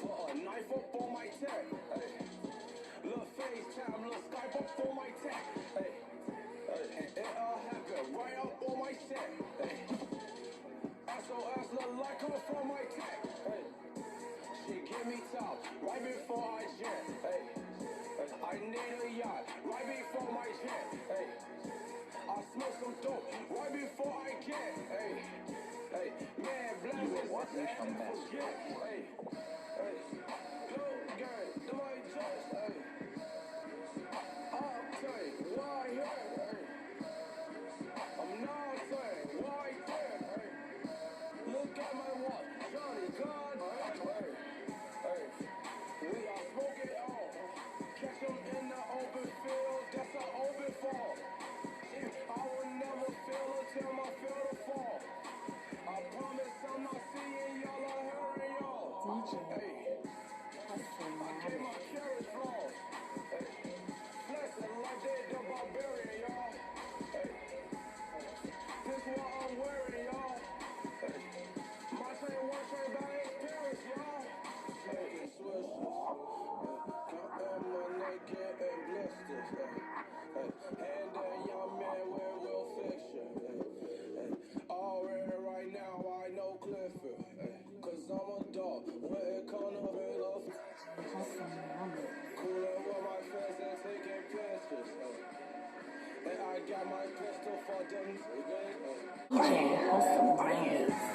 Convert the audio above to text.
Put a knife up on my tech. Hey. Look FaceTime, look Skype up on my tech. Hey. It'll happen right up on my set. Hey. SOS look like her from my tech. Hey. She give me top right before I jet. Hey. I need a yacht right before my jet. Hey. I smoke some dope right before I get. Hey. Hey. Man, bless this. What is from that? Hey. Hey. Yo, gang, do I just? Hey. Okay, why here? Hey. I'm not saying why there? Hey. Look at my watch, Johnny God. Hey. Hey. We are smoking all. Catch them in the open field, that's an open fall. I will never feel until I feel the fall. I promise I'm not seeing y'all or hearing y'all. Hey, I gave my carriage flaws. Hey, flexing like they the barbarian, y'all. Hey, this what I'm wearing, y'all. Hey, my train one train by experience, y'all. Hey, switches. Count that money, getting blisters. Hey, hand that young man where we'll fix you. Already right now I know Clifford. Cause I'm a dog when it comes to real love. Coolin' with my friends and taking pictures. And I got my pistol for them. DJ Hustle Brothers.